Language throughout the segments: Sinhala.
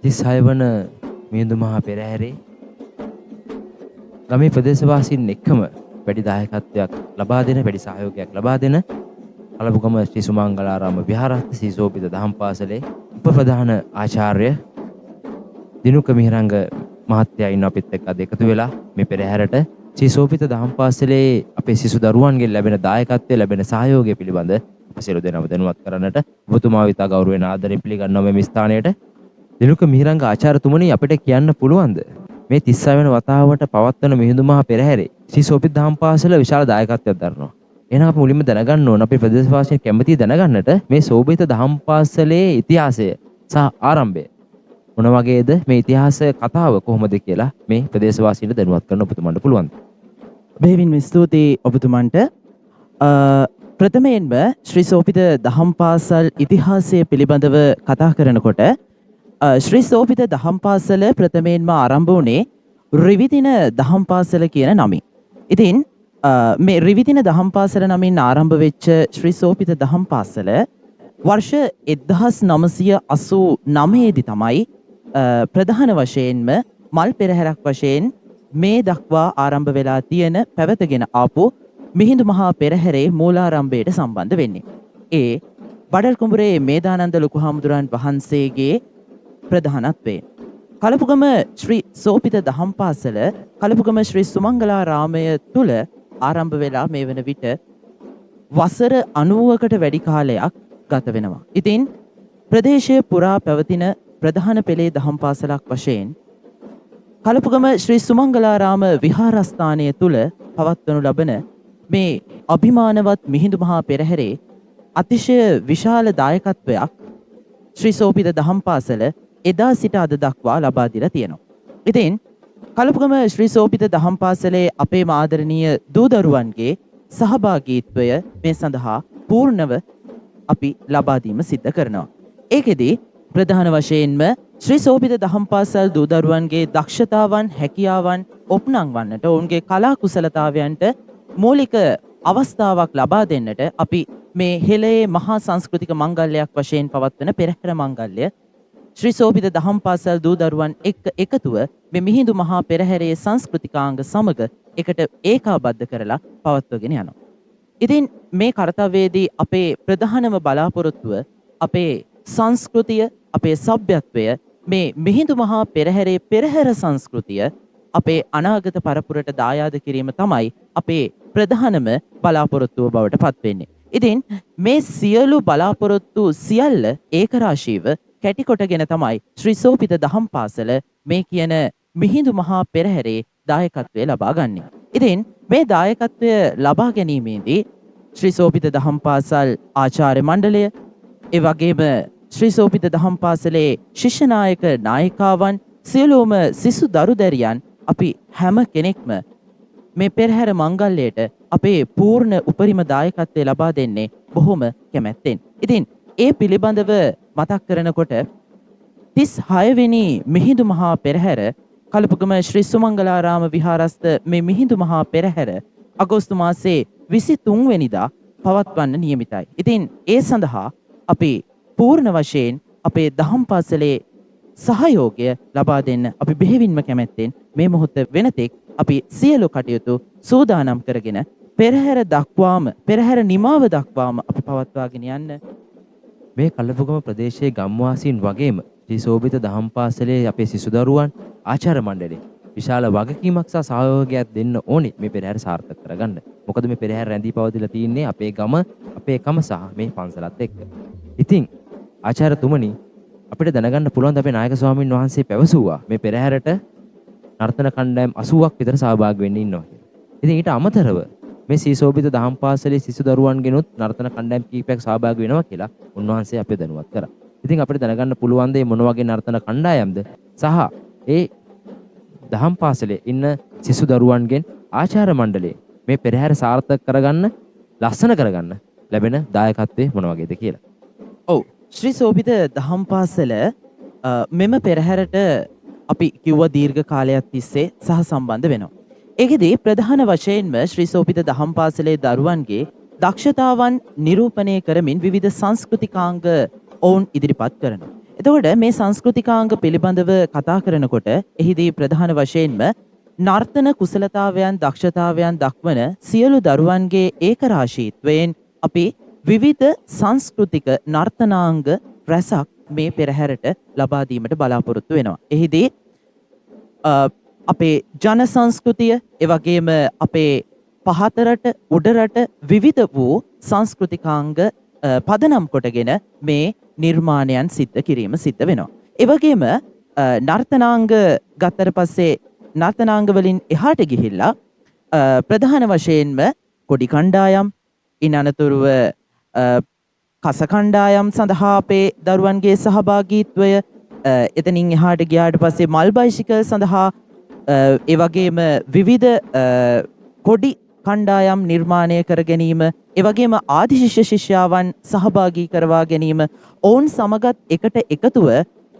36 වන මිහිඳු මහා පෙරහැරේ ගමේ ප්‍රදේශවාසීන් එක්කම වැඩි දායකත්වයක් ලබා දෙන වැඩි සහයෝගයක් ලබා දෙන කලපුගම ශ්‍රී සුමංගලාරාම විහාරස්ථ ශ්‍රී සෝපිත දහම් පාසලේ උපප්‍රධාන ආචාර්ය දිනුක මිහිරංග මහත්තයා ඉන්න අපිත් එක්ක අද එකතු වෙලා මේ පෙරහැරට ශ්‍රී සෝපිත දහම් පාසලේ අපේ සිසු දරුවන්ගෙන් ලැබෙන දායකත්වය ලැබෙන සහයෝගය පිළිබඳ අප සියලු දෙනාම දැනුවත් කරන්නට ඔබතුමා විතා ගෞරවයෙන් ආදරයෙන් පිළිගන්නවා මේ ස්ථානයට. දිනුක මිහිරංග ආචාර්යතුමනි අපිට කියන්න පුළුවන්ද මේ 36 වෙනි වතාවට පවත්වන මිහිඳු මහ පෙරහැරේ ශ්‍රී සෝපිත දහම් පාසල විශාල දායකත්වයක් දරනවා. එහෙනම් අපි මුලින්ම දැනගන්න ඕන අපේ ප්‍රදේශවාසීන් කැමති දැනගන්නට මේ සෝපිත දහම් පාසලේ ඉතිහාසය සහ ආරම්භය මොන වගේද මේ ඉතිහාස කතාව කොහොමද කියලා මේ ප්‍රදේශවාසීන්ට දැනුවත් කරන්න ඔබතුමන්ට පුළුවන්ද? බෙහෙවින්ම ස්තුතියි ඔබතුමන්ට. ප්‍රථමයෙන්ම ශ්‍රී සෝපිත දහම් පාසල් ඉතිහාසය පිළිබඳව කතා කරනකොට ශ්‍රී සෝපිත දහම් පාසල ප්‍රථමයෙන්ම ආරම්භ වුණේ රිවිදින දහම් පාසල කියන නමින්. ඉතින් මේ රිවිදින දහම් පාසල නමින් ආරම්භ වෙච්ච ශ්‍රී සෝපිත දහම් පාසල වර්ෂ 1989 දී තමයි ප්‍රධාන වශයෙන්ම මල් පෙරහැරක් වශයෙන් මේ දක්වා ආරම්භ වෙලා තියෙන පැවතගෙන ආපු මිහිඳු මහා පෙරහැරේ මූලාරම්භයට සම්බන්ධ වෙන්නේ. ඒ බඩල් කුඹුරේ මේදානන්ද ලොකු හාමුදුරන් වහන්සේගේ ප්‍රධානත්වයෙන්. කලපුගම ශ්‍රී සෝපිත දහම් පාසල කලපුගම ශ්‍රී සුමංගලාරාමය තුල ආරම්භ වෙලා මේ වන විට වසර 90කට වැඩි කාලයක් ගත වෙනවා. ඉතින් ප්‍රදේශයේ පුරා පැවතින ප්‍රධාන පෙළේ දහම් පාසලක් වශයෙන් කලපුගම ශ්‍රී සුමංගලාරාම විහාරස්ථානය තුල පවත්වනු ලබන මේ අභිමානවත් මිහිඳු මහා පෙරහැරේ අතිශය විශාල දායකත්වයක් ශ්‍රී සෝපිත දහම් පාසල එදා සිට අද දක්වා ලබා දීලා තියෙනවා. ඉතින් කලපුගම ශ්‍රී සෝපිත දහම් පාසලේ අපේ ආදරණීය දූ දරුවන්ගේ සහභාගීත්වය මේ සඳහා පූර්ණව අපි ලබා දීම සිද්ධ කරනවා. ඒකෙදි ප්‍රධාන වශයෙන්ම ශ්‍රී සෝපිත දහම් පාසල් දූ දරුවන්ගේ දක්ෂතාවන් හැකියාවන් ඔප්නංවන්නට ඔවුන්ගේ කලා කුසලතාවයන්ට මූලික අවස්ථාවක් ලබා දෙන්නට අපි මේ හෙළයේ මහා සංස්කෘතික මංගල්‍යයක් වශයෙන් පවත්වන පෙරහැර මංගල්‍ය ශ්‍රී සෝපිත දහම් පාසල් දූ දරුවන් එක්ක එකතුව මේ මිහිඳු මහා පෙරහැරේ සංස්කෘතිකාංග සමග එකට ඒකාබද්ධ කරලා පවත්වගෙන යනවා. ඉතින් මේ කාර්යවේදී අපේ ප්‍රධානම බලාපොරොත්තුව අපේ සංස්කෘතිය අපේ සભ્યත්වය මේ මිහිඳු මහා පෙරහැරේ පෙරහැර සංස්කෘතිය අපේ අනාගත පරපුරට දායාද කිරීම තමයි අපේ ප්‍රධානම බලාපොරොත්තුව බවට පත් වෙන්නේ. ඉතින් මේ සියලු බලාපොරොත්තු සියල්ල ඒකරාශීව කැටිකොටගෙන තමයි ශ්‍රී සෝපිත දහම් පාසල මේ කියන මිහිඳු මහා පෙරහැරේ දායකත්වය ලබා ගන්නේ. ඉතින් මේ දායකත්වය ලබා ගැනීමේදී ශ්‍රී සෝපිත දහම් පාසල් ආචාර්ය මණ්ඩලය ඒ වගේම ශ්‍රී සෝපිත දහම් පාසලේ ශිෂ්‍ය නායක නායිකාවන් සියලුම සිසු දරුදැරියන් අපි හැම කෙනෙක්ම මේ පෙරහැර මංගල්‍යයට අපේ පූර්ණ උපරිම දායකත්වය ලබා දෙන්නේ බොහොම කැමැත්තෙන්. ඉතින් ඒ පිළිබඳව මතක් කරනකොට 36 වෙනි මිහිඳු මහා පෙරහැර කලපුගම ශ්‍රී සුමංගලාරාම විහාරස්ථ මේ මිහිඳු මහා පෙරහැර අගෝස්තු මාසයේ 23 වෙනිදා පවත්වන්න නියමිතයි. ඉතින් ඒ සඳහා අපි පූර්ණ වශයෙන් අපේ දහම් පාසලේ සහයෝගය ලබා දෙන්න අපි බෙහෙවින්ම කැමැත්තෙන් මේ මොහොත වෙනතෙක් අපි සියලු කටයුතු සූදානම් කරගෙන පෙරහැර දක්වාම පෙරහැර නිමාව දක්වාම අපි පවත්වාගෙන යන්න මේ කලපුගම ප්‍රදේශයේ ගම්වාසීන් වගේම ශ්‍රී සෝපිත දහම් පාසලේ අපේ සිසු දරුවන් ආචාර්ය මණ්ඩලේ විශාල වගකීමක් සහ සහයෝගයක් දෙන්න ඕනේ මේ පෙරහැර සාර්ථක කරගන්න. මොකද මේ පෙරහැර රැඳී පවතිලා තියෙන්නේ අපේ ගම අපේ කම සහ මේ පන්සලත් එක්ක. ඉතින් ආචාර්යතුමනි අපිට දැනගන්න පුළුවන් අපේ නායක ස්වාමීන් වහන්සේ පැවසුවා මේ පෙරහැරට නර්තන කණ්ඩායම් 80ක් විතර සහභාගී වෙන්න ඉන්නවා කියලා. ඉතින් ඊට අමතරව මේ ශ්‍රී සෝපිත දහම් පාසලේ සිසු දරුවන්ගෙනුත් නර්තන කණ්ඩායම් කීපයක් සහභාගී වෙනවා කියලා උන්වහන්සේ අපිට දැනුවත් කරා. ඉතින් අපිට දැනගන්න පුළුවන් දේ මොන වගේ නර්තන කණ්ඩායම්ද සහ ඒ දහම් පාසලේ ඉන්න සිසු දරුවන්ගෙන් ආචාර්ය මණ්ඩලයේ මේ පෙරහැර සාර්ථක කරගන්න ලස්සන කරගන්න ලැබෙන දායකත්වය මොන වගේද කියලා. ඔව් ශ්‍රී සෝපිත දහම් පාසල මෙම පෙරහැරට අපි කිව්ව දීර්ඝ කාලයක් තිස්සේ සහ සම්බන්ධ වෙනවා. ඒකෙදී ප්‍රධාන වශයෙන්ම ශ්‍රී සෝපිත දහම් පාසලේ දරුවන්ගේ දක්ෂතාවන් නිරූපණය කරමින් විවිධ සංස්කෘතිකාංග ඔවුන් ඉදිරිපත් කරනවා. එතකොට මේ සංස්කෘතිකාංග පිළිබඳව කතා කරනකොට එහිදී ප්‍රධාන වශයෙන්ම නර්තන කුසලතාවයන් දක්ෂතාවයන් දක්වන සියලු දරුවන්ගේ ඒකරාශීත්වයෙන් අපි විවිධ සංස්කෘතික නර්තනාංග රැසක් මේ පෙරහැරට ලබා දීමට බලාපොරොත්තු වෙනවා. එහිදී අපේ ජන සංස්කෘතිය එවැගේම අපේ පහතරට උඩරට විවිධ වූ සංස්කෘතිකාංග පදනම් කොටගෙන මේ නිර්මාණයන් සිද්ධ කිරීම සිද්ධ වෙනවා. එවැගේම නර්තනාංග ගත්තට පස්සේ නර්තනාංග වලින් එහාට ගිහිල්ලා ප්‍රධාන වශයෙන්ම කොඩි කණ්ඩායම් ඉන් අනතුරුව කස කණ්ඩායම් සඳහා අපේ දරුවන්ගේ සහභාගීත්වය එතනින් එහාට ගියාට පස්සේ මල් බයිසිකල් සඳහා ඒ වගේම විවිධ කොඩි කණ්ඩායම් නිර්මාණය කර ගැනීම ඒ වගේම ආදි ශිෂ්‍ය ශිෂ්‍යාවන් සහභාගී කරවා ගැනීම ඔවුන් සමගත් එකට එකතුව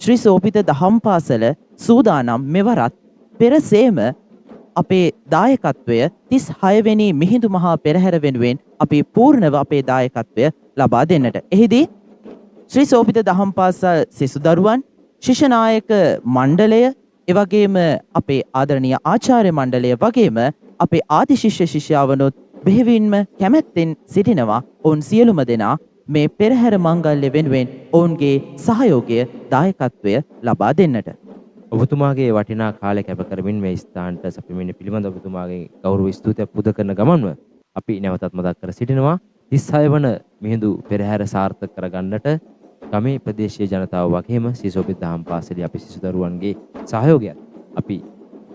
ශ්‍රී සෝපිත දහම් පාසල සූදානම් මෙවරත් පෙරසේම අපේ දායකත්වය 36 වෙනි මිහිඳු මහා පෙරහැර වෙනුවෙන් අපි පූර්ණව අපේ දායකත්වය ලබා දෙන්නට. එහිදී ශ්‍රී සෝපිත දහම් පාසල් සිසු දරුවන් ශිෂ්‍ය නායක මණ්ඩලය එවැගේම අපේ ආදරණීය ආචාර්ය මණ්ඩලය වගේම අපේ ආදි ශිෂ්‍ය ශිෂ්‍යාවනොත් බෙහෙවින්ම කැමැත්තෙන් සිටිනවා ඔවුන් සියලුම දෙනා මේ පෙරහැර මංගල්‍ය වෙනුවෙන් ඔවුන්ගේ සහයෝගය දායකත්වය ලබා දෙන්නට. ඔබතුමාගේ වටිනා කාලය කැප කරමින් මේ ස්ථානට සැපෙමින් පිළිබඳ ඔබතුමාගේ ගෞරව ස්තුතියක් පුද කරන ගමන්ම අපි නැවතත් මතක් කර සිටිනවා 36 වන මිහිඳු පෙරහැර සාර්ථක කරගන්නට ගමේ ප්‍රදේශීය ජනතාව වගේම සීසෝපිත දහම් පාසලේ අපි සිසු දරුවන්ගේ සහයෝගයත් අපි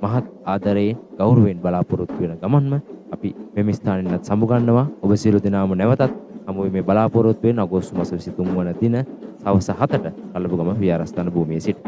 මහත් ආදරයෙන් ගෞරවයෙන් බලාපොරොත්තු වෙන ගමන්ම අපි මෙම ස්ථානෙන්වත් සමුගන්නවා. ඔබ සියලු දෙනාම නැවතත් හමු මේ බලාපොරොත්තු වෙන අගෝස්තු මාස 23 වන දින සවස් 7ට කලබගම විහාරස්ථාන භූමියේ සිට